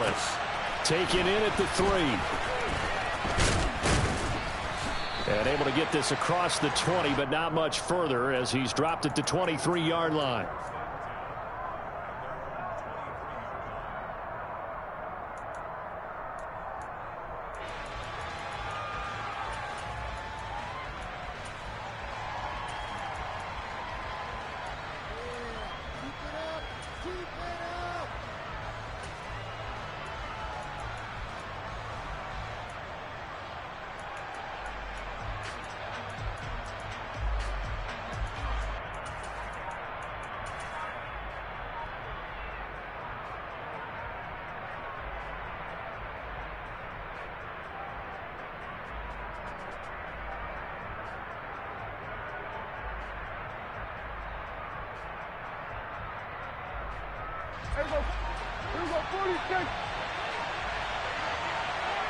Gonzalez. Taken in at the 3. And able to get this across the 20, but not much further as he's dropped at the 23-yard line. Here we go, 46.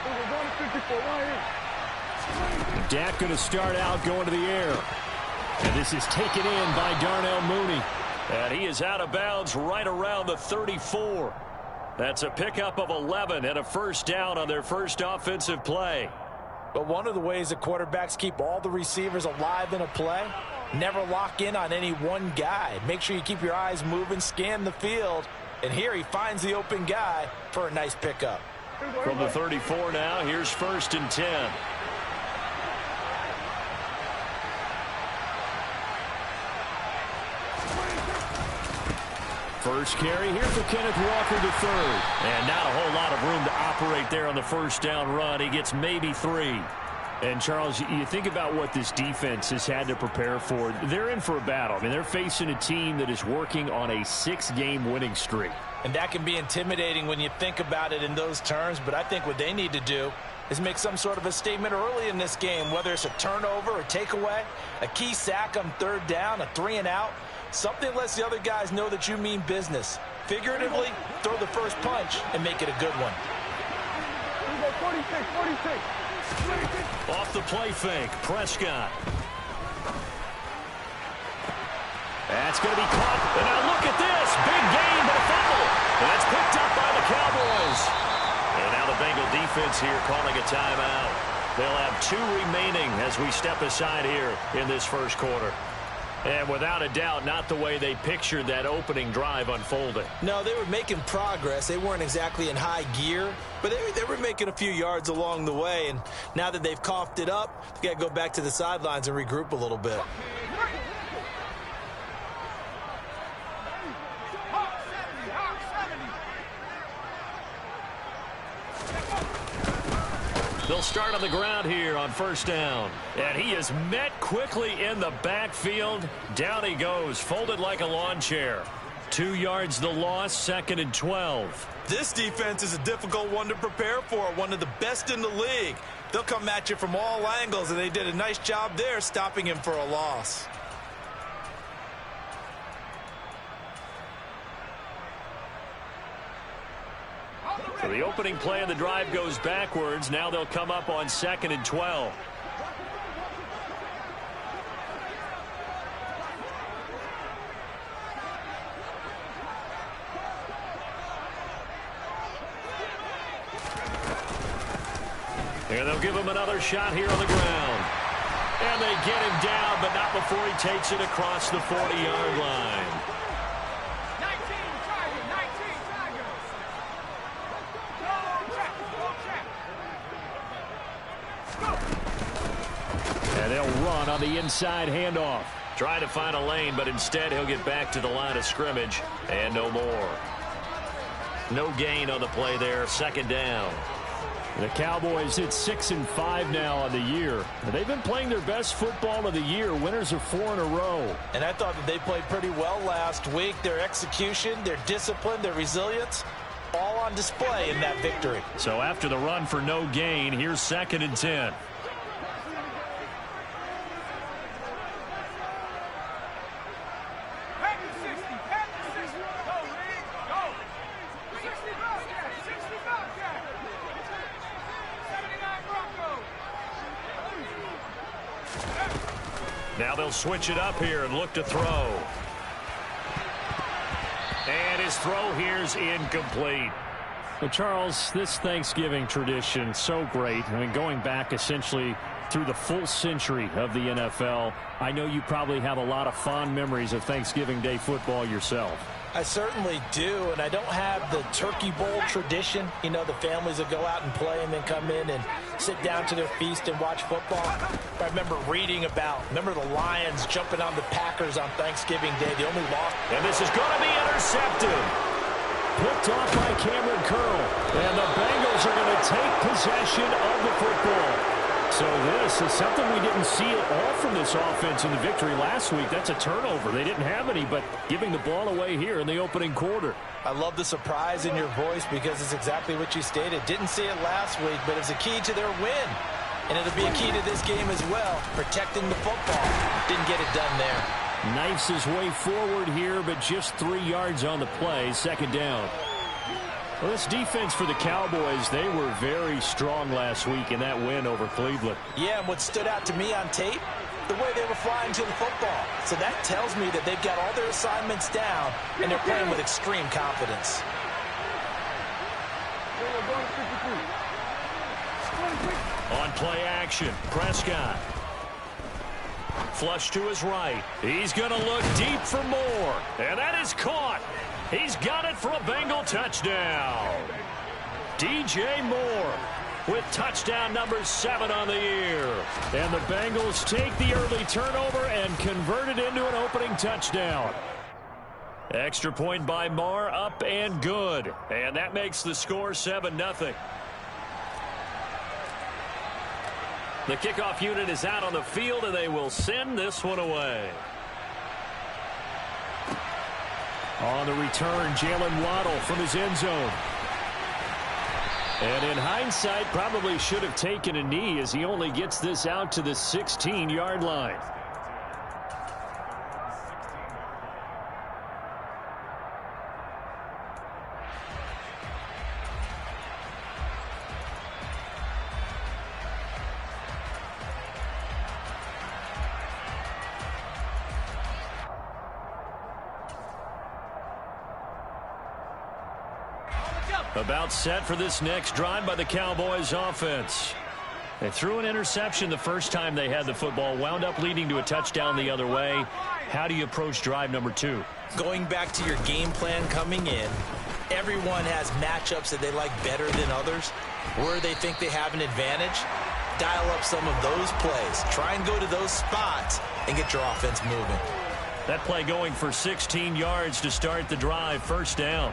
Here we go, going to 54, right here. Dak going to start out going to the air. And this is taken in by Darnell Mooney. And he is out of bounds right around the 34. That's a pickup of 11 and a first down on their first offensive play. But one of the ways that quarterbacks keep all the receivers alive in a play, never lock in on any one guy. Make sure you keep your eyes moving, scan the field. And here he finds the open guy for a nice pickup. From the 34 now, here's 1st and 10. First carry here for Kenneth Walker III. And not a whole lot of room to operate there on the first down run. He gets maybe 3. And, Charles, you think about what this defense has had to prepare for. They're in for a battle. I mean, they're facing a team that is working on a 6-game winning streak. And that can be intimidating when you think about it in those terms. But I think what they need to do is make some sort of a statement early in this game, whether it's a turnover, a takeaway, a key sack on 3rd down, a 3-and-out. Something lets the other guys know that you mean business. Figuratively, throw the first punch and make it a good one. Here we go, 46. Off the play fake, Prescott. That's going to be caught. And now look at this. Big gain, but a fumble. And that's picked up by the Cowboys. And now the Bengal defense here calling a timeout. They'll have 2 remaining as we step aside here in this first quarter. And without a doubt, not the way they pictured that opening drive unfolding. No, they were making progress. They weren't exactly in high gear, but they were making a few yards along the way. And now that they've coughed it up, they've got to go back to the sidelines and regroup a little bit. They'll start on the ground here on 1st down. And he is met quickly in the backfield. Down he goes, folded like a lawn chair. 2 yards the loss, 2nd and 12. This defense is a difficult one to prepare for, one of the best in the league. They'll come at you from all angles, and they did a nice job there stopping him for a loss. So the opening play of the drive goes backwards. Now they'll come up on 2nd and 12. And they'll give him another shot here on the ground. And they get him down, but not before he takes it across the 40-yard line. And they'll run on the inside handoff. Trying to find a lane, but instead he'll get back to the line of scrimmage. And no more. No gain on the play there. 2nd down. The Cowboys hit 6-5 now on the year. They've been playing their best football of the year. Winners of 4 in a row. And I thought that they played pretty well last week. Their execution, their discipline, their resilience, all on display in that victory. So after the run for no gain, here's 2nd and 10. Now they'll switch it up here and look to throw. And his throw here's incomplete. Well, Charles, this Thanksgiving tradition, so great. I mean, going back essentially through the full century of the NFL, I know you probably have a lot of fond memories of Thanksgiving Day football yourself. I certainly do, and I don't have the Turkey Bowl tradition. You know, the families will go out and play and then come in and sit down to their feast and watch football. I remember reading about, the Lions jumping on the Packers on Thanksgiving Day. The only loss. And this is going to be intercepted. Picked off by Cameron Curl. And the Bengals are going to take possession of the football. So this is something we didn't see at all from this offense in the victory last week. That's a turnover. They didn't have any, but giving the ball away here in the opening quarter. I love the surprise in your voice because it's exactly what you stated. Didn't see it last week, but it's a key to their win. And it'll be a key to this game as well, protecting the football. Didn't get it done there. Knifes his way forward here, but just 3 yards on the play. Second down. Well, this defense for the Cowboys, they were very strong last week in that win over Cleveland. Yeah, and what stood out to me on tape, the way they were flying to the football. So that tells me that they've got all their assignments down, and they're playing with extreme confidence. On play action, Prescott. Flush to his right. He's going to look deep for more. And that is caught. He's got it for a Bengal touchdown. DJ Moore with touchdown number 7 on the year. And the Bengals take the early turnover and convert it into an opening touchdown. Extra point by Moore, up and good. And that makes the score 7-0. The kickoff unit is out on the field, and they will send this one away. On the return, Jalen Waddle from his end zone. And in hindsight, probably should have taken a knee as he only gets this out to the 16-yard line. About set for this next drive by the Cowboys offense. They threw an interception the first time they had the football, wound up leading to a touchdown the other way. How do you approach drive number 2? Going back to your game plan coming in, everyone has matchups that they like better than others, where they think they have an advantage. Dial up some of those plays. Try and go to those spots and get your offense moving. That play going for 16 yards to start the drive. First down.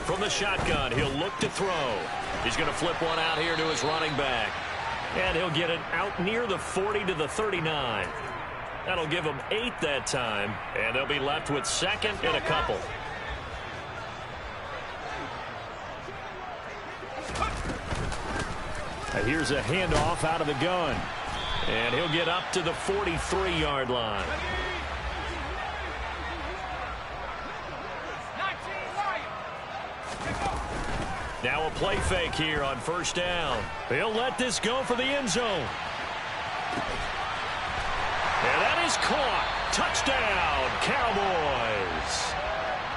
From the shotgun, he'll look to throw. He's going to flip one out here to his running back. And he'll get it out near the 40 to the 39. That'll give him 8 that time. And they'll be left with second and a couple. And here's a handoff out of the gun. And he'll get up to the 43-yard line. Now a play fake here on first down. He'll let this go for the end zone. And that is caught. Touchdown, Cowboys.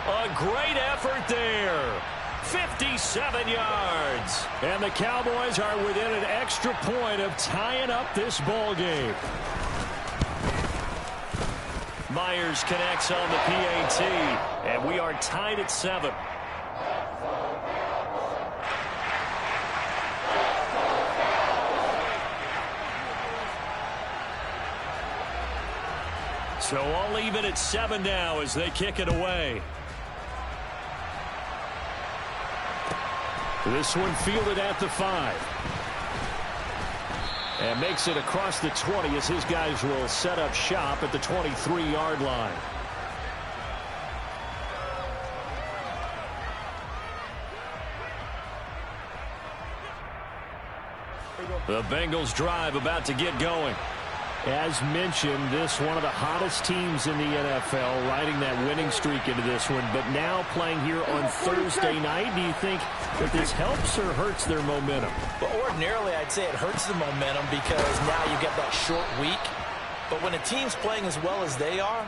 A great effort there. 57 yards. And the Cowboys are within an extra point of tying up this ball game. Myers connects on the PAT. And we are tied at 7. So all even at 7 now as they kick it away. This one fielded at the 5. And makes it across the 20 as his guys will set up shop at the 23-yard line. The Bengals drive about to get going. As mentioned, this one of the hottest teams in the NFL, riding that winning streak into this one, but now playing here on Thursday night. Do you think that this helps or hurts their momentum? Well, ordinarily, I'd say it hurts the momentum because now you get that short week. But when a team's playing as well as they are,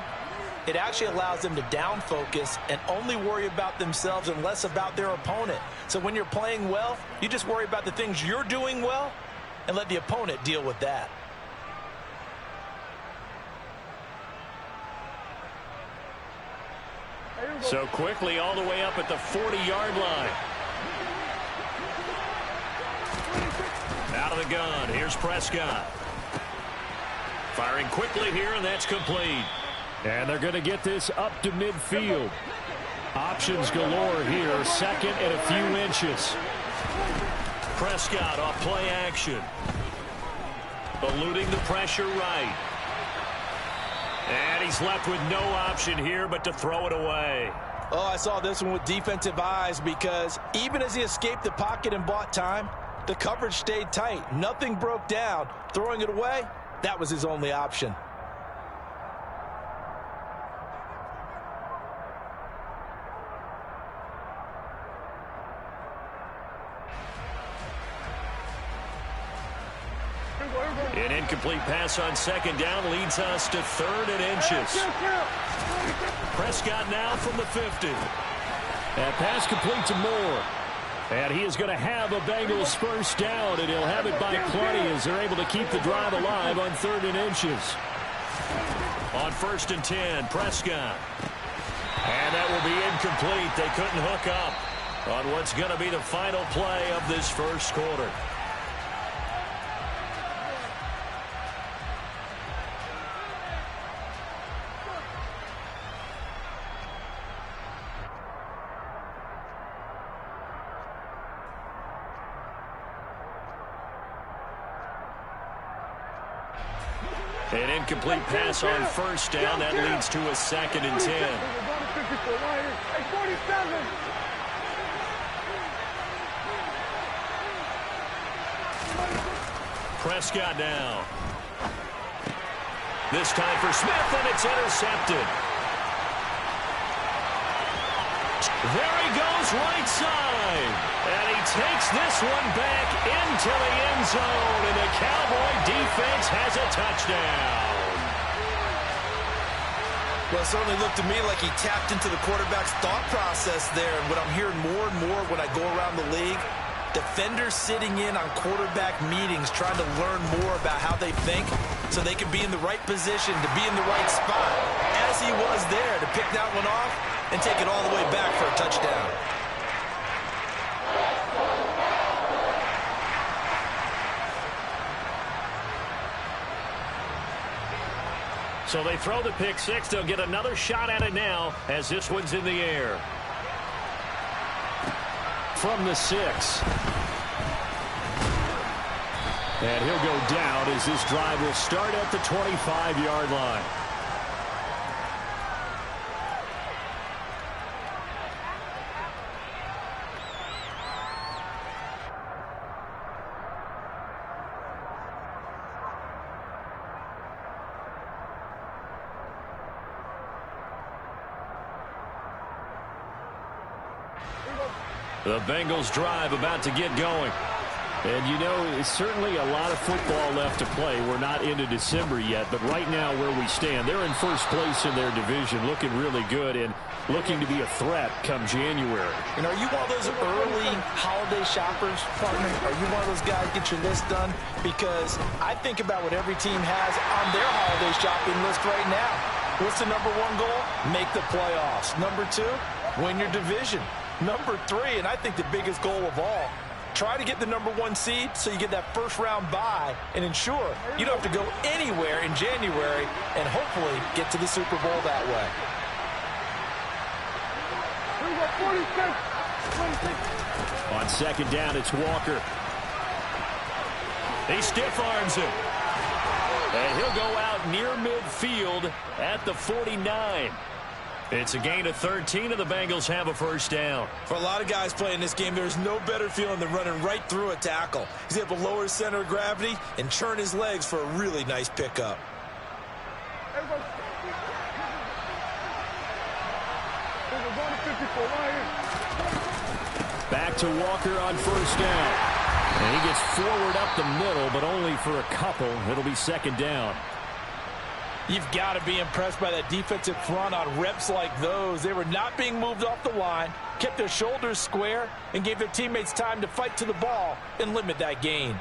it actually allows them to down focus and only worry about themselves and less about their opponent. So when you're playing well, you just worry about the things you're doing well and let the opponent deal with that. So quickly all the way up at the 40-yard line. Out of the gun, here's Prescott. Firing quickly here, and that's complete. And they're going to get this up to midfield. Options galore here, second and a few inches. Prescott off play action. Eluding the pressure right. And he's left with no option here but to throw it away. Oh, I saw this one with defensive eyes because even as he escaped the pocket and bought time, the coverage stayed tight. Nothing broke down. Throwing it away, that was his only option. An incomplete pass on second down leads us to third and inches. Prescott now from the 50. That pass complete to Moore. And he is going to have a Bengals first down, and he'll have it by plenty as they're able to keep the drive alive on third and inches. On 1st and 10, Prescott. And that will be incomplete. They couldn't hook up on what's going to be the final play of this first quarter. An incomplete pass on first down. That leads to a 2nd and 10. Prescott now. This time for Smith, and it's intercepted. There he goes, right side. And he takes this one back into the end zone, and the Cowboy defense has a touchdown. Well, it certainly looked to me like he tapped into the quarterback's thought process there. And what I'm hearing more and more when I go around the league, defenders sitting in on quarterback meetings trying to learn more about how they think so they can be in the right position to be in the right spot, as he was there to pick that one off and take it all the way back for a touchdown. So they throw the pick six. They'll get another shot at it now as this one's in the air. From the 6. And he'll go down as this drive will start at the 25-yard line. The Bengals drive about to get going. And, you know, it's certainly a lot of football left to play. We're not into December yet, but right now where we stand, they're in first place in their division, looking really good and looking to be a threat come January. And are you one of those early holiday shoppers, partner? Are you one of those guys get your list done? Because I think about what every team has on their holiday shopping list right now. What's the number 1 goal? Make the playoffs. Number 2, win your division. Number 3, and I think the biggest goal of all, try to get the number 1 seed so you get that first-round bye and ensure you don't have to go anywhere in January and hopefully get to the Super Bowl that way. On second down, it's Walker. He stiff-arms him. And he'll go out near midfield at the 49. It's a gain of 13, and the Bengals have a first down. For a lot of guys playing this game, there's no better feeling than running right through a tackle. He's able to lower his center of gravity and churn his legs for a really nice pickup. Back to Walker on first down. And he gets forward up the middle, but only for a couple. It'll be second down. You've got to be impressed by that defensive front on reps like those. They were not being moved off the line, kept their shoulders square, and gave their teammates time to fight to the ball and limit that gain.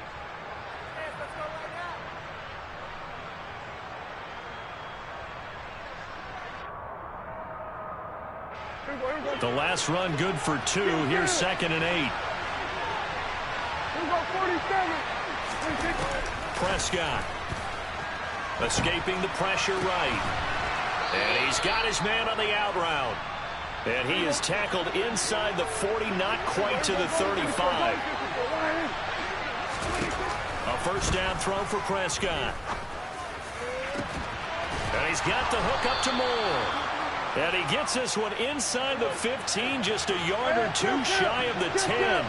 The last run good for 2. Here's 2nd and 8. Prescott escaping the pressure right. And he's got his man on the out route. And he is tackled inside the 40, not quite to the 35. A first down throw for Prescott. And he's got the hook up to Moore. And he gets this one inside the 15, just a yard or 2 shy of the 10.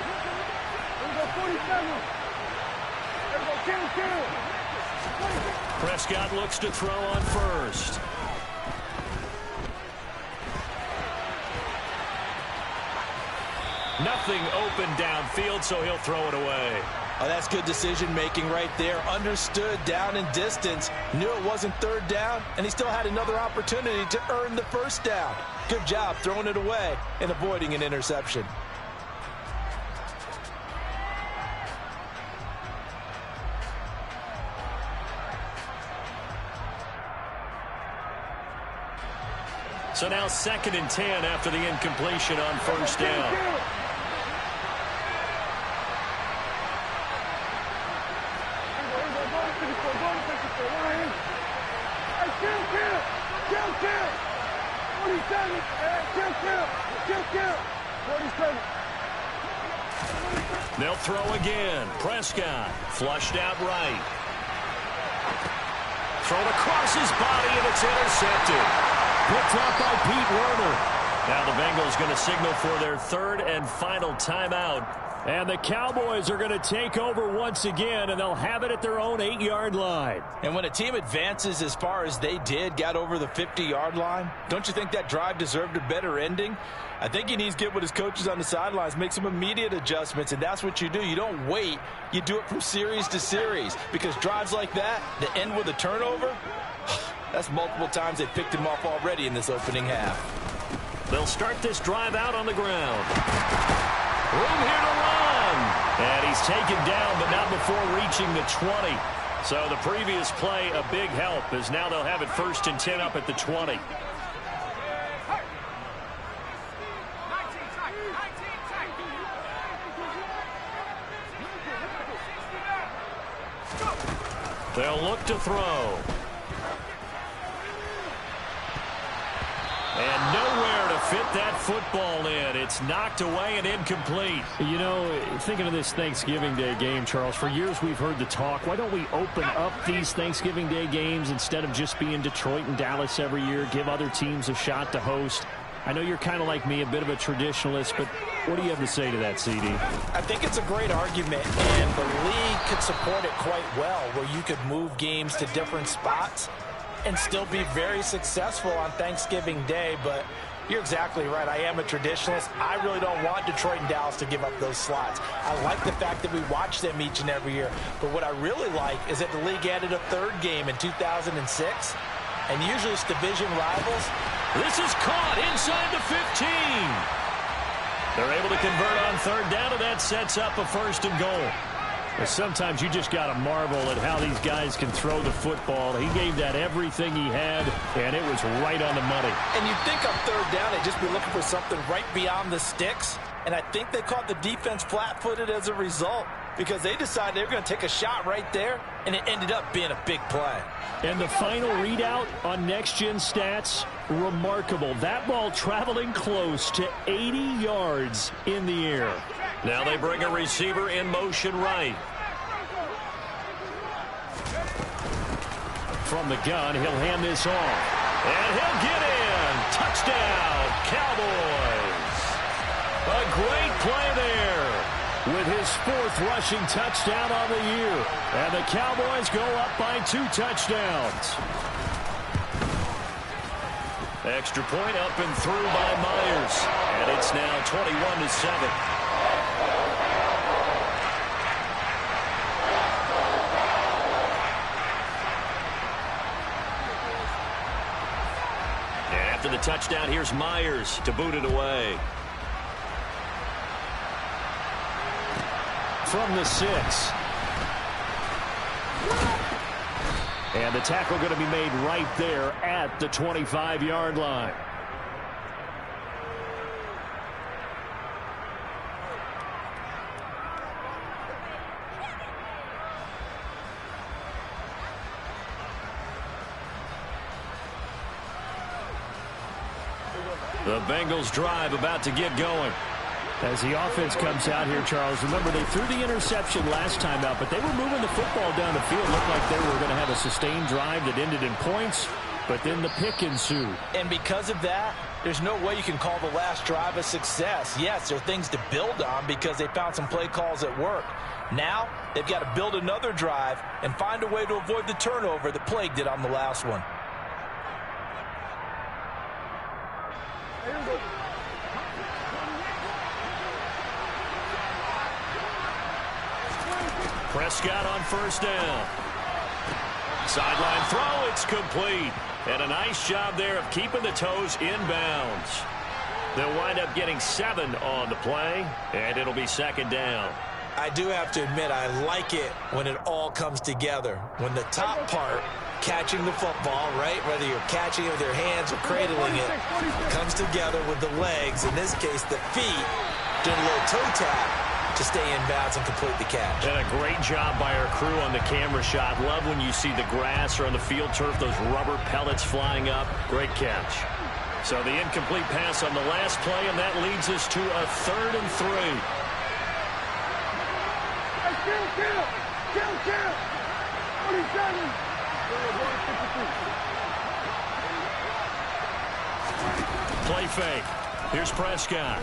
Prescott looks to throw on first. Nothing open downfield, so he'll throw it away. Oh, that's good decision-making right there. Understood down in distance, knew it wasn't 3rd down, and he still had another opportunity to earn the 1st down. Good job throwing it away and avoiding an interception. So now 2nd and 10 after the incompletion on first down. They'll throw again. Prescott flushed out right. Thrown across his body, and it's intercepted. Picked up by Pete Werner. Now the Bengals going to signal for their 3rd and final timeout. And the Cowboys are going to take over once again, and they'll have it at their own 8-yard line. And when a team advances as far as they did, got over the 50-yard line, don't you think that drive deserved a better ending? I think he needs to get with his coaches on the sidelines, make some immediate adjustments, and that's what you do. You don't wait. You do it from series to series, because drives like that end with a turnover, that's multiple times they picked him off already in this opening half. They'll start this drive out on the ground. Room here to run. And he's taken down, but not before reaching the 20. So the previous play, a big help, as now they'll have it 1st and 10 up at the 20. They'll look to throw. And nowhere to fit that football in. It's knocked away and incomplete. You know, thinking of this Thanksgiving Day game, Charles, for years we've heard the talk, why don't we open up these Thanksgiving Day games instead of just being Detroit and Dallas every year, give other teams a shot to host? I know you're kind of like me, a bit of a traditionalist, but what do you have to say to that, CD? I think it's a great argument, and the league could support it quite well, where you could move games to different spots and still be very successful on Thanksgiving Day. But you're exactly right. I am a traditionalist. I really don't want Detroit and Dallas to give up those slots. I like the fact that we watch them each and every year. But what I really like is that the league added a 3rd game in 2006, and usually it's division rivals. This is caught inside the 15. They're able to convert on 3rd down, and that sets up a 1st and goal. Sometimes you just got to marvel at how these guys can throw the football. He gave that everything he had, and it was right on the money. And you'd think on 3rd down they'd just be looking for something right beyond the sticks. And I think they caught the defense flat-footed as a result, because they decided they were going to take a shot right there, and it ended up being a big play. And the final readout on next-gen stats, remarkable. That ball traveling close to 80 yards in the air. Now they bring a receiver in motion right. From the gun, he'll hand this off. And he'll get in. Touchdown, Cowboys. A great play there. With his 4th rushing touchdown on the year. And the Cowboys go up by 2 touchdowns. Extra point up and through by Myers. And it's now 21-7. After the touchdown, here's Myers to boot it away. From the 6. And the tackle going to be made right there at the 25-yard line. The Bengals drive about to get going. As the offense comes out here, Charles, remember they threw the interception last time out, but they were moving the football down the field. Looked like they were going to have a sustained drive that ended in points, but then the pick ensued. And because of that, there's no way you can call the last drive a success. Yes, there are things to build on because they found some play calls that work. Now, they've got to build another drive and find a way to avoid the turnover that plagued it on the last one. Prescott on first down. Sideline throw, it's complete. And a nice job there of keeping the toes inbounds. They'll wind up getting 7 on the play, and it'll be second down. I do have to admit, I like it when it all comes together. When the top part, catching the football, right, whether you're catching it with your hands or cradling it, comes together with the legs, in this case the feet, doing a little toe tap to stay in bounds and complete the catch. And a great job by our crew on the camera shot. Love when you see the grass or on the field turf, those rubber pellets flying up. Great catch. So the incomplete pass on the last play, and that leads us to a 3rd and 3. Kill. 47. Play fake. Here's Prescott.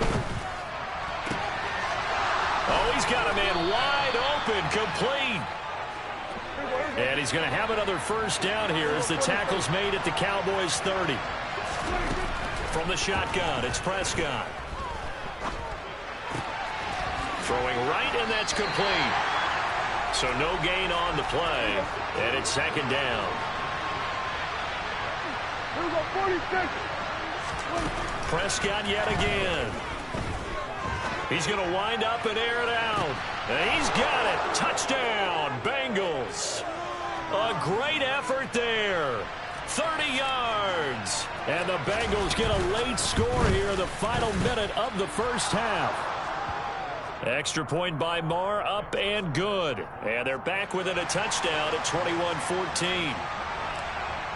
Oh, he's got a man wide open, complete. And he's going to have another first down here as the tackle's made at the Cowboys' 30. From the shotgun, it's Prescott. Throwing right, and that's complete. So no gain on the play, and it's second down. Prescott yet again. He's going to wind up and air it out. And he's got it. Touchdown, Bengals. A great effort there. 30 yards. And the Bengals get a late score here in the final minute of the first half. Extra point by Marr, up and good. And they're back within a touchdown at 21-14.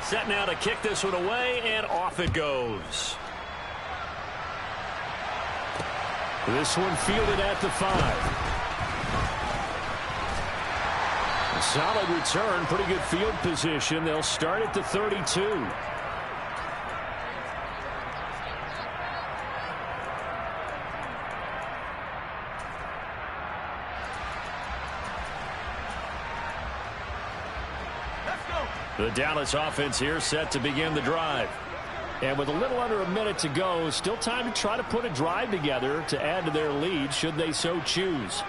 Set now to kick this one away, and off it goes. This one fielded at the 5. A solid return, pretty good field position. They'll start at the 32. The Dallas offense here set to begin the drive. And with a little under a minute to go, still time to try to put a drive together to add to their lead should they so choose.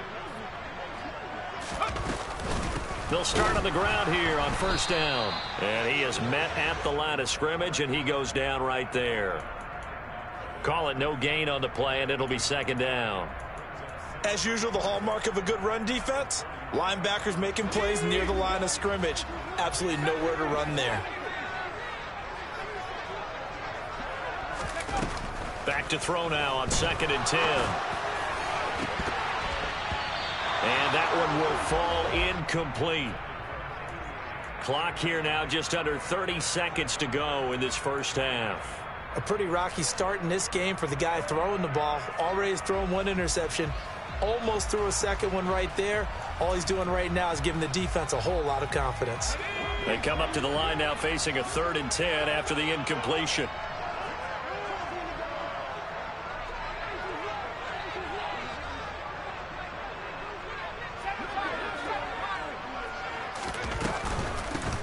They'll start on the ground here on first down. And he is met at the line of scrimmage, and he goes down right there. Call it no gain on the play, and it'll be second down. As usual, the hallmark of a good run defense, linebackers making plays near the line of scrimmage. Absolutely nowhere to run there. Back to throw now on 2nd and 10. And that one will fall incomplete. Clock here now just under 30 seconds to go in this first half. A pretty rocky start in this game for the guy throwing the ball. Already has thrown 1 interception. Almost threw a second one right there. All he's doing right now is giving the defense a whole lot of confidence. They come up to the line now facing a 3rd and 10 after the incompletion.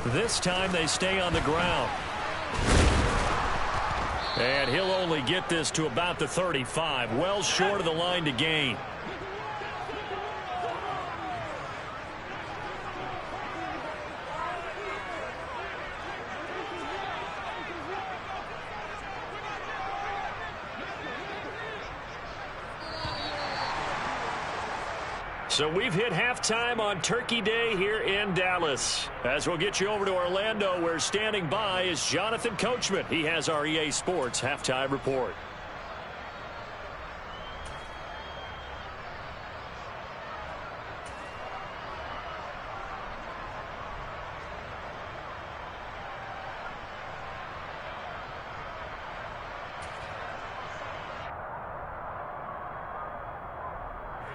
This time they stay on the ground. And he'll only get this to about the 35, well short of the line to gain. So we've hit halftime on Turkey Day here in Dallas. As we'll get you over to Orlando, where standing by is Jonathan Coachman. He has our EA Sports halftime report.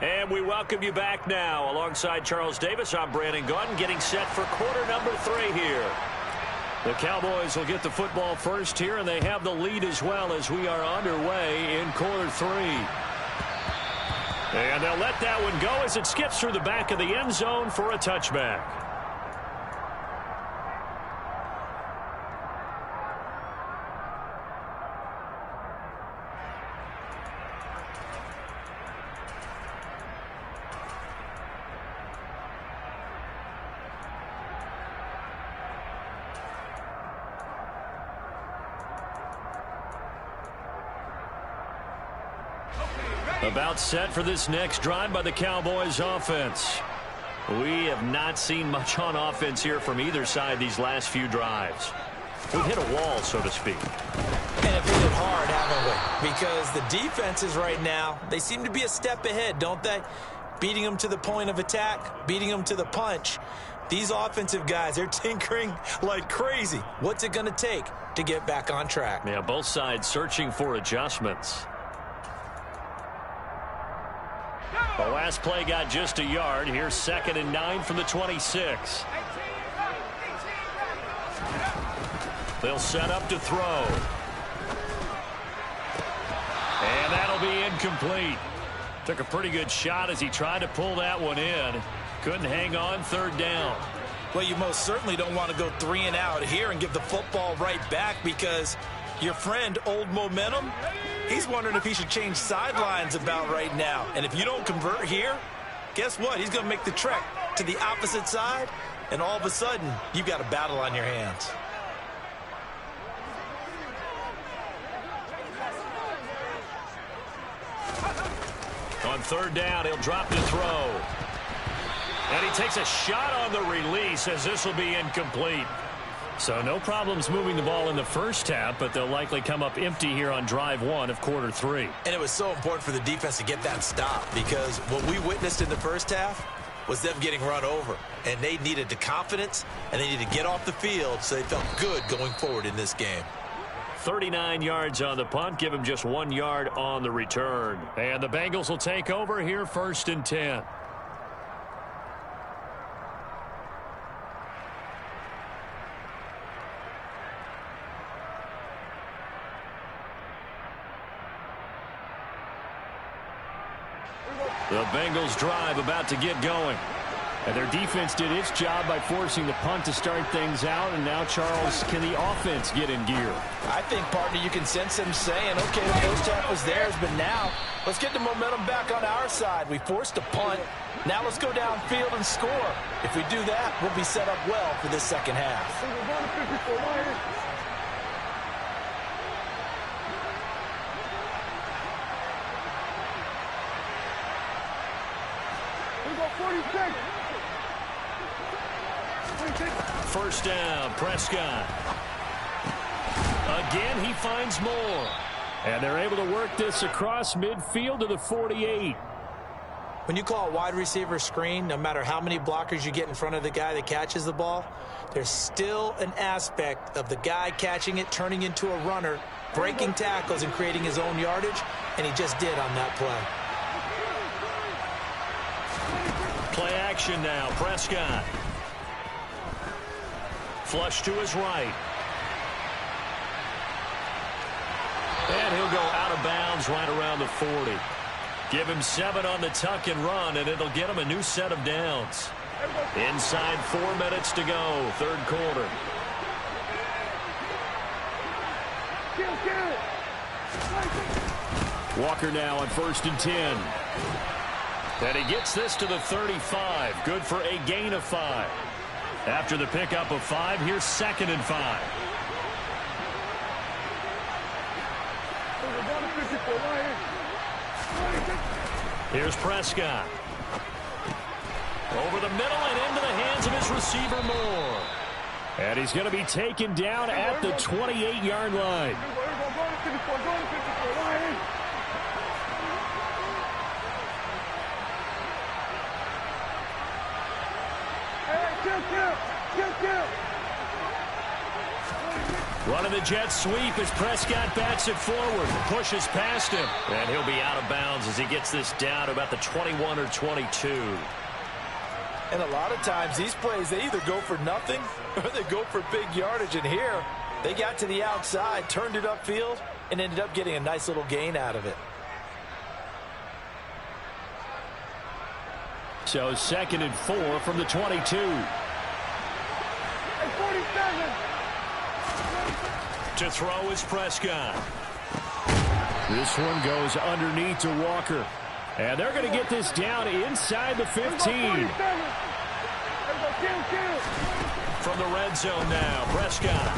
And we welcome you back now. Alongside Charles Davis, I'm Brandon Gaudin, getting set for quarter number 3 here. The Cowboys will get the football first here, and they have the lead as well as we are underway in quarter 3. And they'll let that one go as it skips through the back of the end zone for a touchback. About set for this next drive by the Cowboys offense. We have not seen much on offense here from either side these last few drives. We've hit a wall, so to speak. And have hit it hard, haven't we? Because the defenses right now, they seem to be a step ahead, don't they? Beating them to the point of attack, beating them to the punch. These offensive guys, they're tinkering like crazy. What's it going to take to get back on track? Yeah, both sides searching for adjustments. The last play got just a yard. Here's 2nd and 9 from the 26. They'll set up to throw. And that'll be incomplete. Took a pretty good shot as he tried to pull that one in. Couldn't hang on, 3rd down. Well, you most certainly don't want to go 3 and out here and give the football right back, because your friend, Old Momentum, he's wondering if he should change sidelines about right now. And if you don't convert here, guess what? He's going to make the trek to the opposite side, and all of a sudden, you've got a battle on your hands. On 3rd down, he'll drop to throw. And he takes a shot on the release as this will be incomplete. So no problems moving the ball in the first half, but they'll likely come up empty here on drive 1 of quarter 3. And it was so important for the defense to get that stop, because what we witnessed in the first half was them getting run over. And they needed the confidence, and they needed to get off the field so they felt good going forward in this game. 39 yards on the punt, give him just 1 yard on the return. And the Bengals will take over here, 1st and 10. The Bengals drive about to get going. And their defense did its job by forcing the punt to start things out. And now, Charles, can the offense get in gear? I think, partner, you can sense them saying, okay, the first half was theirs, but now let's get the momentum back on our side. We forced a punt. Now let's go downfield and score. If we do that, we'll be set up well for this second half. First down, Prescott. Again, he finds more. And they're able to work this across midfield to the 48. When you call a wide receiver screen, no matter how many blockers you get in front of the guy that catches the ball, there's still an aspect of the guy catching it, turning into a runner, breaking tackles and creating his own yardage, and he just did on that play. Play action now, Prescott. Flush to his right. And he'll go out of bounds right around the 40. Give him 7 on the tuck and run, and it'll get him a new set of downs. Inside 4 minutes to go, 3rd quarter. Walker now on 1st and 10. And he gets this to the 35. Good for a gain of 5. After the pickup of 5, here's 2nd and 5. Here's Prescott. Over the middle and into the hands of his receiver, Moore. And he's going to be taken down at the 28-yard line. Running the jet sweep as Prescott bats it forward, pushes past him. And he'll be out of bounds as he gets this down to about the 21 or 22. And a lot of times these plays, they either go for nothing or they go for big yardage. And here, they got to the outside, turned it upfield, and ended up getting a nice little gain out of it. So 2nd and 4 from the 22. To throw is Prescott. This one goes underneath to Walker. And they're going to get this down inside the 15. From the red zone now, Prescott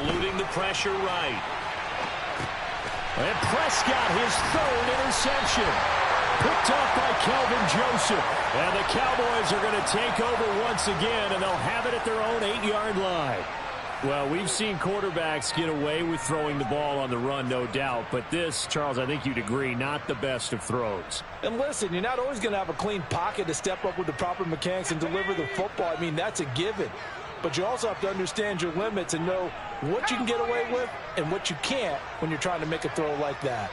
eluding the pressure right. And Prescott, his 3rd interception. Picked off by Kelvin Joseph. And the Cowboys are going to take over once again, and they'll have it at their own 8-yard line. Well, we've seen quarterbacks get away with throwing the ball on the run, no doubt. But this, Charles, I think you'd agree, not the best of throws. And listen, you're not always going to have a clean pocket to step up with the proper mechanics and deliver the football. I mean, that's a given. But you also have to understand your limits and know what you can get away with and what you can't when you're trying to make a throw like that.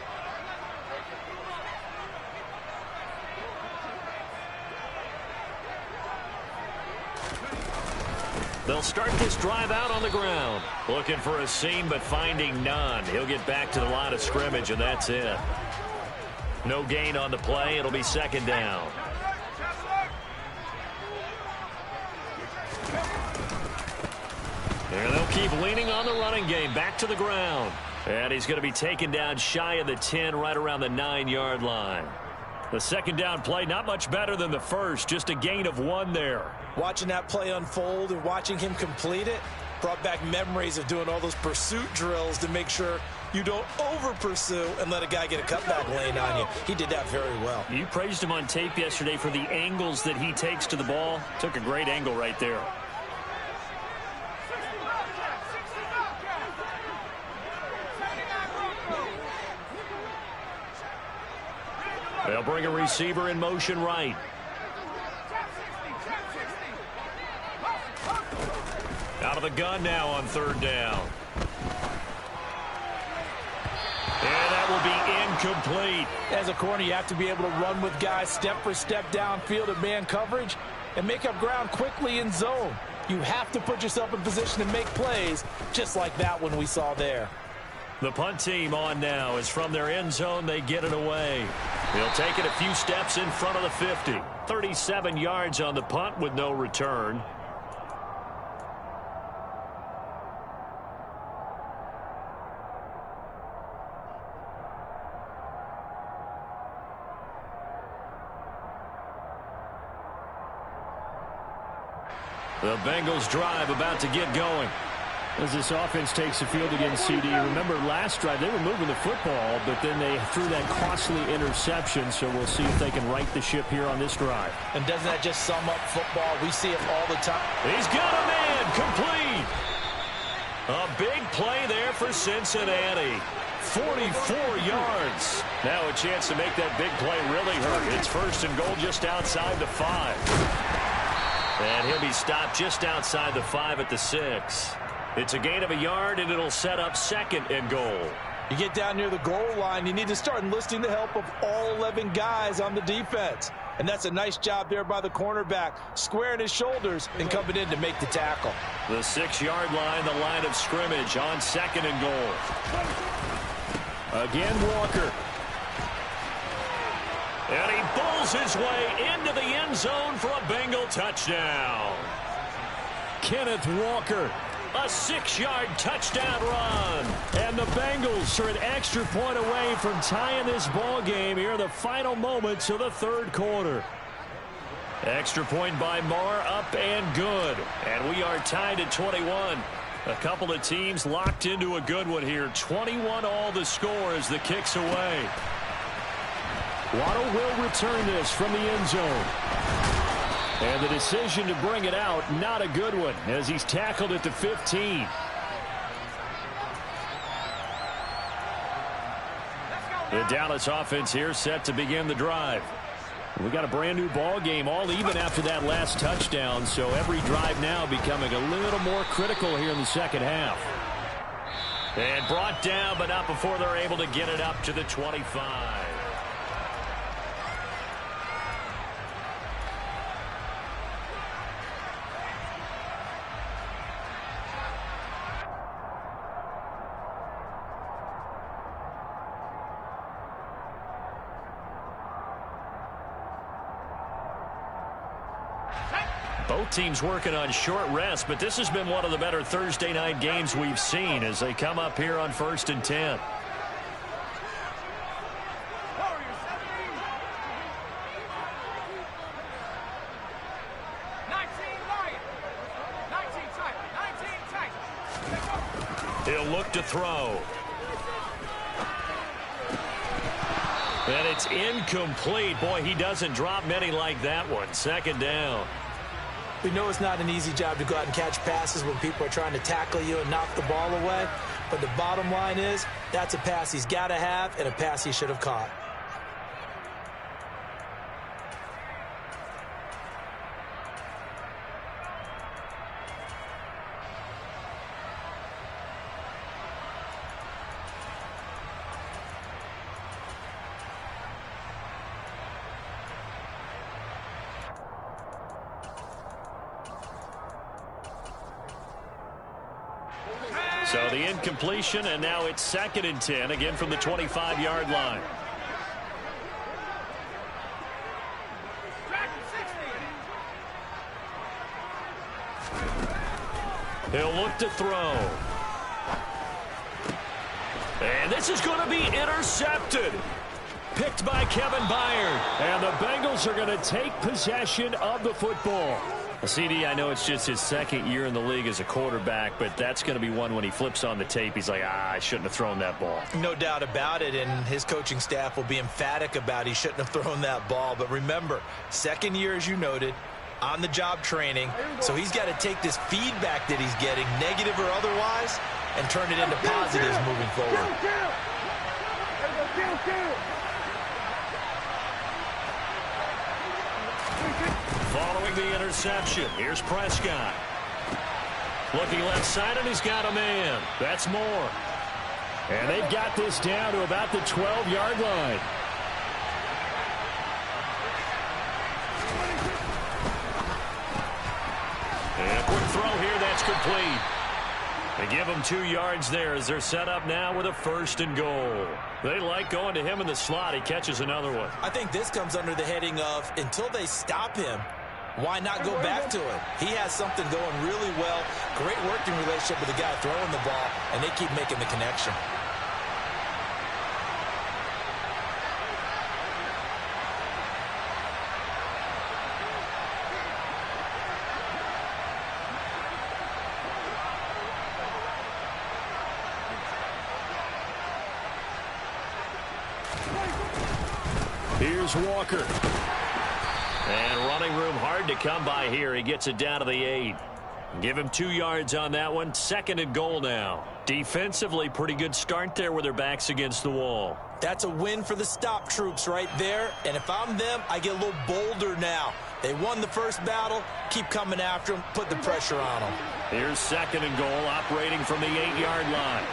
They'll start this drive out on the ground. Looking for a seam, but finding none. He'll get back to the line of scrimmage, and that's it. No gain on the play. It'll be 2nd down. And they'll keep leaning on the running game. Back to the ground. And he's going to be taken down shy of the 10, right around the 9-yard line. The 2nd down play, not much better than the first. Just a gain of 1 there. Watching that play unfold and watching him complete it brought back memories of doing all those pursuit drills to make sure you don't over-pursue and let a guy get a cutback lane on you. He did that very well. You praised him on tape yesterday for the angles that he takes to the ball. Took a great angle right there. They'll bring a receiver in motion right. Out of the gun now on 3rd down. And that will be incomplete. As a corner, you have to be able to run with guys step for step downfield in man coverage and make up ground quickly in zone. You have to put yourself in position to make plays just like that one we saw there. The punt team on now is from their end zone. They get it away. They'll take it a few steps in front of the 50. 37 yards on the punt with no return. The Bengals drive about to get going. As this offense takes the field against CD, remember last drive they were moving the football, but then they threw that costly interception, so we'll see if they can right the ship here on this drive. And doesn't that just sum up football? We see it all the time. He's got a man, complete. A big play there for Cincinnati. 44 yards. Now a chance to make that big play really hurt. It's 1st and goal just outside the 5. And he'll be stopped just outside the 5 at the 6. It's a gain of a yard, and it'll set up 2nd and goal. You get down near the goal line, you need to start enlisting the help of all 11 guys on the defense. And that's a nice job there by the cornerback, squaring his shoulders and coming in to make the tackle. The 6-yard line, the line of scrimmage on 2nd and goal. Again, Walker. And he bulls his way into the end zone for a Bengal touchdown. Kenneth Walker. A 6-yard touchdown run. And the Bengals are an extra point away from tying this ball game here in the final moments of the 3rd quarter. Extra point by Marr, up and good. And we are tied at 21. A couple of teams locked into a good one here. 21 all the score as the kick's away. Waddle will return this from the end zone. And the decision to bring it out, not a good one, as he's tackled at the 15. The Dallas offense here set to begin the drive. We got a brand new ball game, all even after that last touchdown, so every drive now becoming a little more critical here in the second half. And brought down, but not before they're able to get it up to the 25. Both teams working on short rest, but this has been one of the better Thursday night games we've seen as they come up here on 1st and 10. He'll look to throw. And it's incomplete. Boy, he doesn't drop many like that one. 2nd down. We know it's not an easy job to go out and catch passes when people are trying to tackle you and knock the ball away. But the bottom line is, that's a pass he's got to have and a pass he should have caught. So the incompletion, and now it's 2nd and 10, again from the 25-yard line. He'll look to throw. And this is going to be intercepted. Picked by Kevin Byard. And the Bengals are going to take possession of the football. CD, I know it's just his 2nd year in the league as a quarterback, but that's going to be one when he flips on the tape. He's like, I shouldn't have thrown that ball. No doubt about it, and his coaching staff will be emphatic about he shouldn't have thrown that ball. But remember, 2nd year, as you noted, on-the-job training, so he's got to take this feedback that he's getting, negative or otherwise, and turn it into positives moving forward. Following the interception, here's Prescott. Looking left side, and he's got a man. That's Moore. And they've got this down to about the 12-yard line. And a quick throw here, that's complete. They give him 2 yards there as they're set up now with a 1st and goal. They like going to him in the slot. He catches another one. I think this comes under the heading of, until they stop him, why not go back to it? He has something going really well. Great working relationship with the guy throwing the ball, and they keep making the connection. Here's Walker. And running room hard to come by here. He gets it down to the 8. Give him 2 yards on that one. 2nd and goal now. Defensively, pretty good start there with their backs against the wall. That's a win for the stop troops right there. And if I'm them, I get a little bolder now. They won the first battle. Keep coming after them. Put the pressure on them. Here's 2nd and goal, operating from the 8-yard line.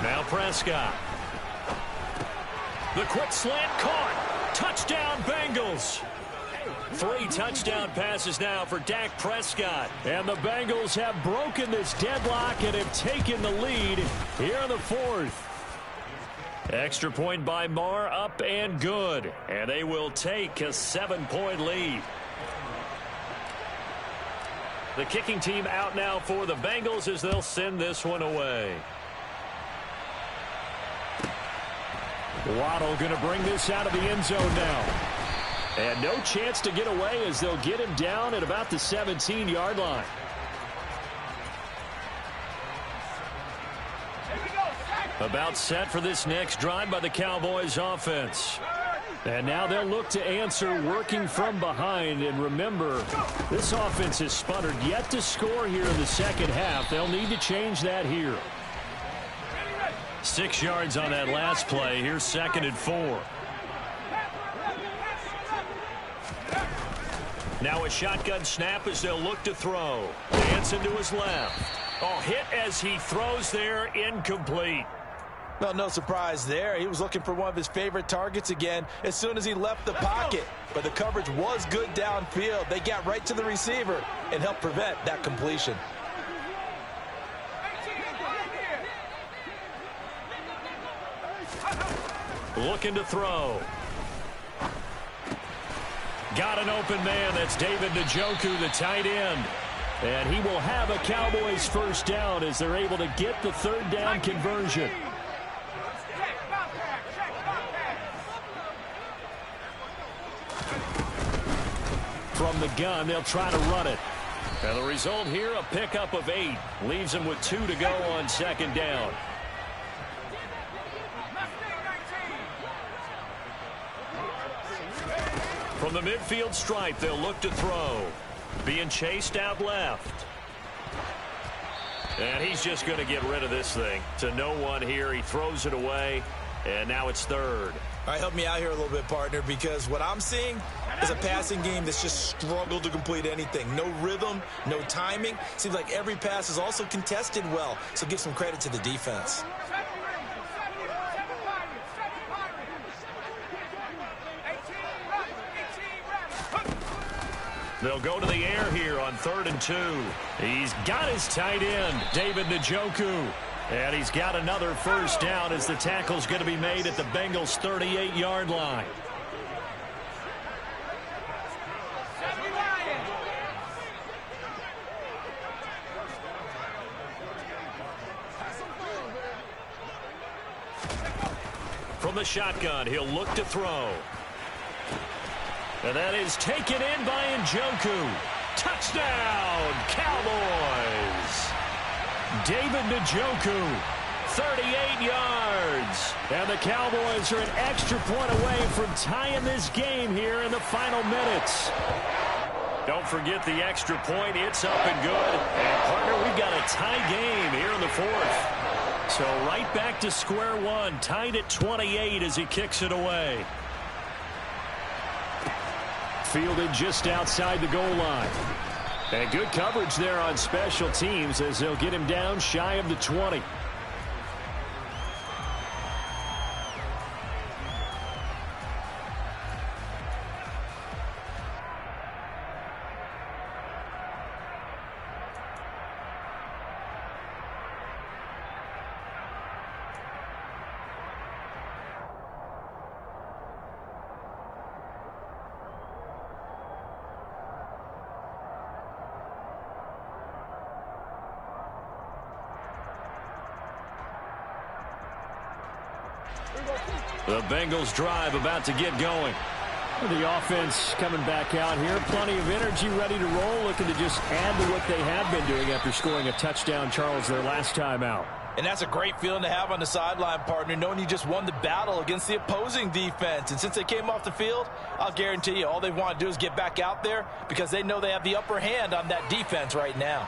Now Prescott. The quick slant caught. Touchdown Bengals. 3 touchdown passes now for Dak Prescott. And the Bengals have broken this deadlock and have taken the lead here in the 4th. Extra point by Moore, up and good. And they will take a 7-point lead. The kicking team out now for the Bengals as they'll send this one away. Waddle going to bring this out of the end zone now. And no chance to get away as they'll get him down at about the 17-yard line. About set for this next drive by the Cowboys offense. And now they'll look to answer working from behind. And remember, this offense has sputtered yet to score here in the second half. They'll need to change that here. 6 yards on that last play. Here's 2nd and 4. Now a shotgun snap as they'll look to throw. Hanson to his left. Oh, hit as he throws there, incomplete. Well, no surprise there. He was looking for one of his favorite targets again as soon as he left the pocket. But the coverage was good downfield. They got right to the receiver and helped prevent that completion. Looking to throw. Got an open man. That's David Njoku, the tight end. And he will have a Cowboys first down as they're able to get the 3rd down conversion. From the gun, they'll try to run it. And the result here, a pickup of 8. Leaves them with 2 to go on 2nd down. From the midfield stripe, they'll look to throw. Being chased out left. And he's just going to get rid of this thing. To no one here. He throws it away. And now it's 3rd. All right, help me out here a little bit, partner, because what I'm seeing is a passing game that's just struggled to complete anything. No rhythm, no timing. Seems like every pass is also contested well. So give some credit to the defense. They'll go to the air here on 3rd and 2. He's got his tight end, David Njoku. And he's got another first down as the tackle's going to be made at the Bengals' 38-yard line. From the shotgun, he'll look to throw. And that is taken in by Njoku. Touchdown, Cowboys! David Njoku, 38 yards. And the Cowboys are an extra point away from tying this game here in the final minutes. Don't forget the extra point. It's up and good. And, partner, we've got a tie game here in the 4th. So right back to square one. Tied at 28 as he kicks it away. Fielded just outside the goal line. And good coverage there on special teams as they'll get him down shy of the 20. The Bengals drive about to get going. The offense coming back out here. Plenty of energy, ready to roll, looking to just add to what they have been doing after scoring a touchdown, Charles, their last time out. And that's a great feeling to have on the sideline, partner, knowing you just won the battle against the opposing defense. And since they came off the field, I'll guarantee you all they want to do is get back out there because they know they have the upper hand on that defense right now.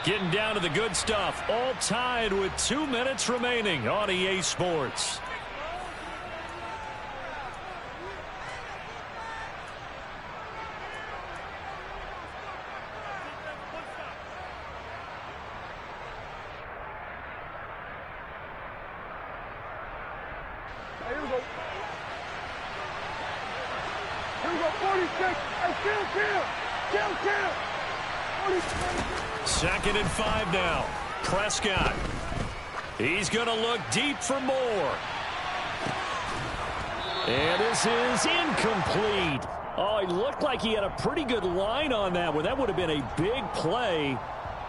Getting down to the good stuff. All tied with 2 minutes remaining on EA Sports. Here we go. Here we go, 46. Hey, kill. 2nd and 5 now. Prescott. He's going to look deep for more. And this is incomplete. Oh, he looked like he had a pretty good line on that one. That would have been a big play,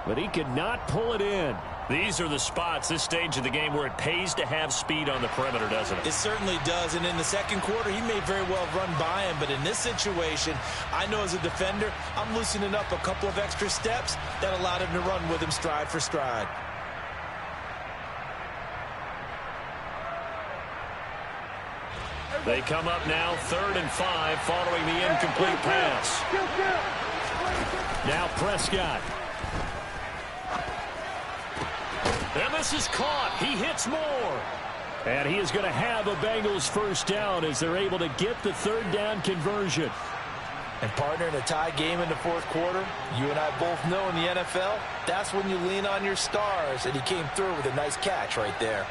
but he could not pull it in. These are the spots, this stage of the game, where it pays to have speed on the perimeter, doesn't it? It certainly does, and in the second quarter, he may very well run by him, but in this situation, I know as a defender, I'm loosening up a couple of extra steps that allowed him to run with him stride for stride. They come up now 3rd and 5 following the incomplete pass. Now Prescott. And this is caught. He hits more. And he is going to have a Bengals first down as they're able to get the 3rd down conversion. And partner, in a tie game in the 4th quarter, you and I both know in the NFL, that's when you lean on your stars, and he came through with a nice catch right there.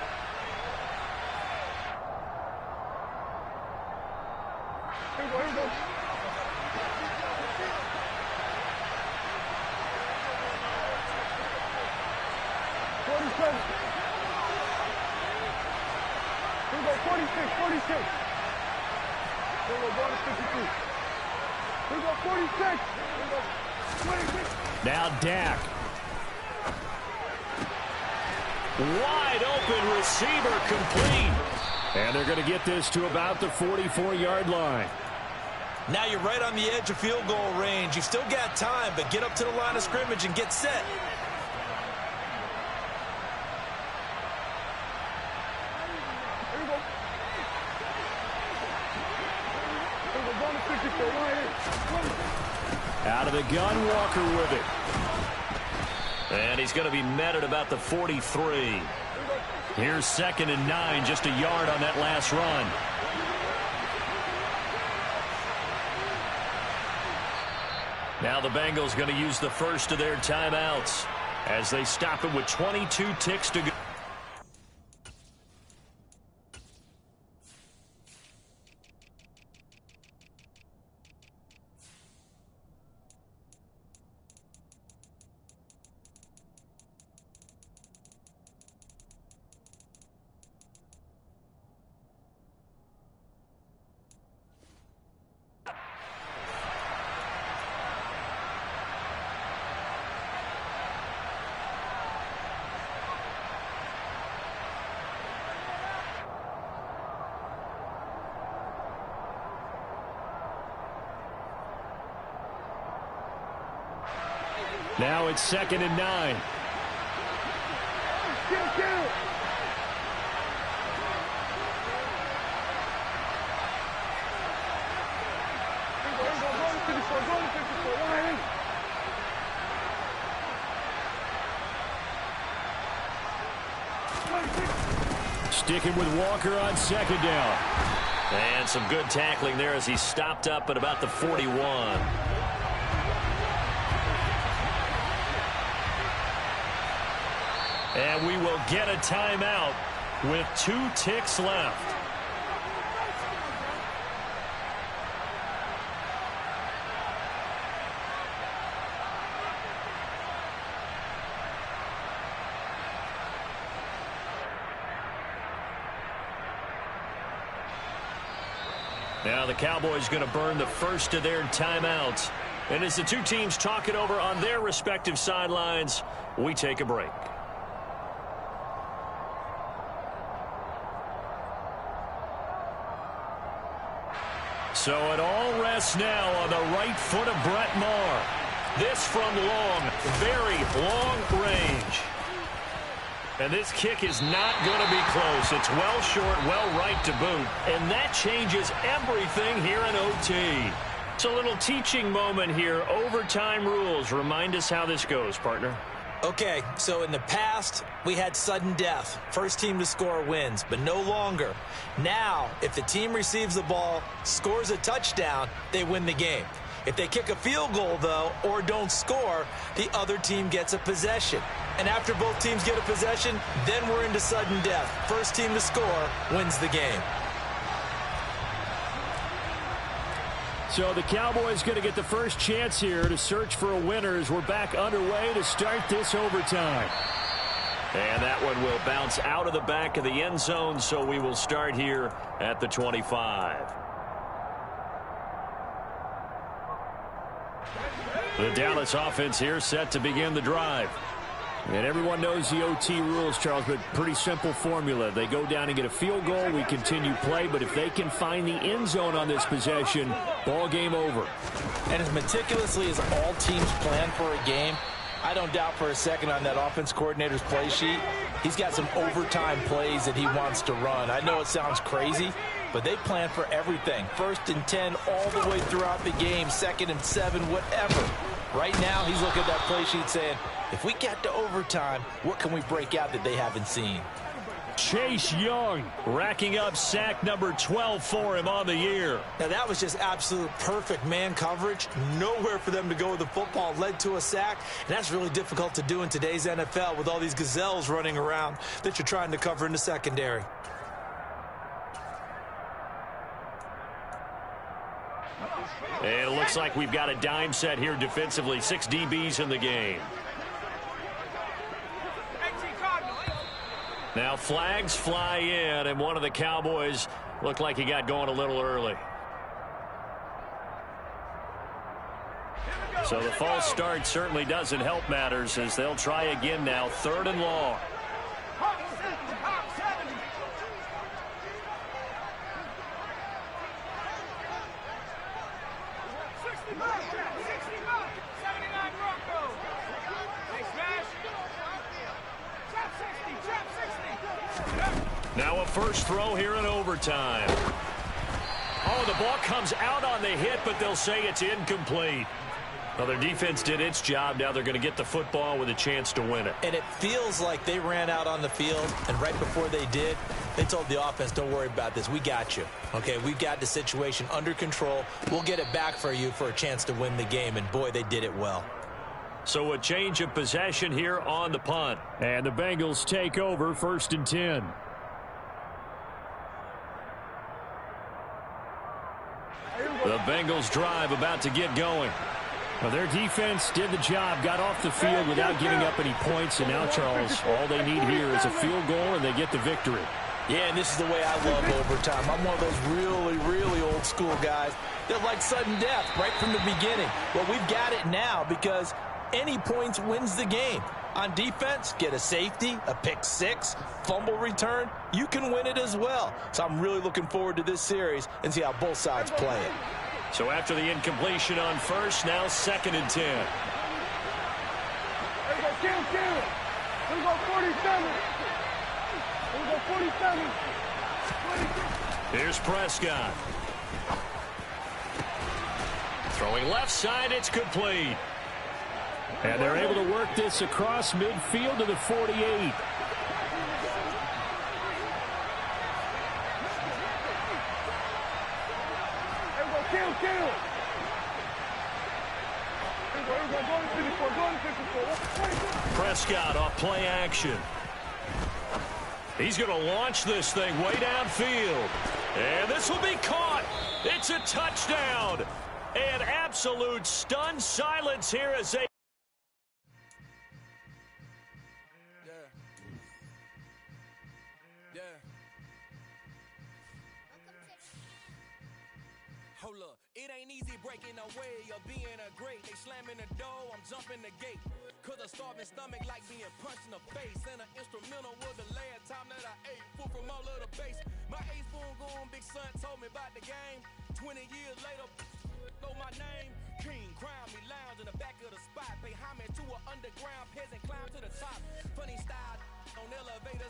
Now Dak. Wide open receiver complete. And they're going to get this to about the 44-yard line. Now you're right on the edge of field goal range. You've still got time, but get up to the line of scrimmage and get set. Out of the gun, Walker with it. And he's going to be met at about the 43. Here's 2nd and 9, just a yard on that last run. Now the Bengals going to use the first of their timeouts as they stop it with 22 ticks to go. Now it's 2nd and 9. Sticking with Walker on 2nd down. And some good tackling there as he stopped up at about the 41. And we will get a timeout with 2 ticks left. Now the Cowboys going to burn the first of their timeouts. And as the two teams talk it over on their respective sidelines, we take a break. So it all rests now on the right foot of Brett Maher. This from long, very long range. And this kick is not going to be close. It's well short, well right to boot. And that changes everything here in OT. It's a little teaching moment here. Overtime rules. Remind us how this goes, partner. Okay, so in the past, we had sudden death. First team to score wins, but no longer. Now, if the team receives the ball, scores a touchdown, they win the game. If they kick a field goal, though, or don't score, the other team gets a possession. And after both teams get a possession, then we're into sudden death. First team to score wins the game. So the Cowboys going to get the first chance here to search for a winner as we're back underway to start this overtime. And that one will bounce out of the back of the end zone, so we will start here at the 25. The Dallas offense here set to begin the drive. And everyone knows the OT rules, Charles, but pretty simple formula. They go down and get a field goal, we continue play, but if they can find the end zone on this possession, ball game over. And as meticulously as all teams plan for a game, I don't doubt for a second on that offense coordinator's play sheet, he's got some overtime plays that he wants to run. I know it sounds crazy, but they plan for everything. 1st and 10 all the way throughout the game, 2nd and 7, whatever. Right now, he's looking at that play sheet saying, if we get to overtime, what can we break out that they haven't seen? Chase Young racking up sack number 12 for him on the year. Now, that was just absolute perfect man coverage. Nowhere for them to go with the football. Led to a sack, and that's really difficult to do in today's NFL with all these gazelles running around that you're trying to cover in the secondary. And it looks like we've got a dime set here defensively. 6 DBs in the game. Now flags fly in, and one of the Cowboys looked like he got going a little early. So the false start certainly doesn't help matters as they'll try again now. 3rd and long. Now a first throw here in overtime. Oh, the ball comes out on the hit, but they'll say it's incomplete. Well, their defense did its job. Now they're going to get the football with a chance to win it. And it feels like they ran out on the field, and right before they did, they told the offense, don't worry about this. We got you. Okay, we've got the situation under control. We'll get it back for you for a chance to win the game, and boy, they did it well. So a change of possession here on the punt. And the Bengals take over 1st and 10. The Bengals drive about to get going. Well, their defense did the job, got off the field without giving up any points, and now, Charles, all they need here is a field goal, and they get the victory. Yeah, and this is the way I love overtime. I'm one of those really, really old school guys that like sudden death right from the beginning. Well, we've got it now because any points wins the game. On defense, get a safety, a pick 6, fumble return, you can win it as well. So I'm really looking forward to this series and see how both sides play it. So after the incompletion on first, now 2nd and 10. There we go, kill. Here we go, 47. Here we go, 47. 46. Here's Prescott. Throwing left side, it's complete. And they're able to work this across midfield to the 48. There we go, kill. Here we go, go to 54, go to 54. Prescott off play action. He's going to launch this thing way downfield. And this will be caught. It's a touchdown. And absolute stunned silence here as they... Hold up, it ain't easy breaking away or being a great. They slamming the door, I'm jumping the gate. Cause a starving stomach like being punched in the face. And an instrumental was the last time that I ate food from all of the base. My A-spoon going, big son told me about the game. 20 years later, know my name. King, crown me, lounge in the back of the spot. Pay homage to an underground peasant, climb to the top. Funny style on elevators.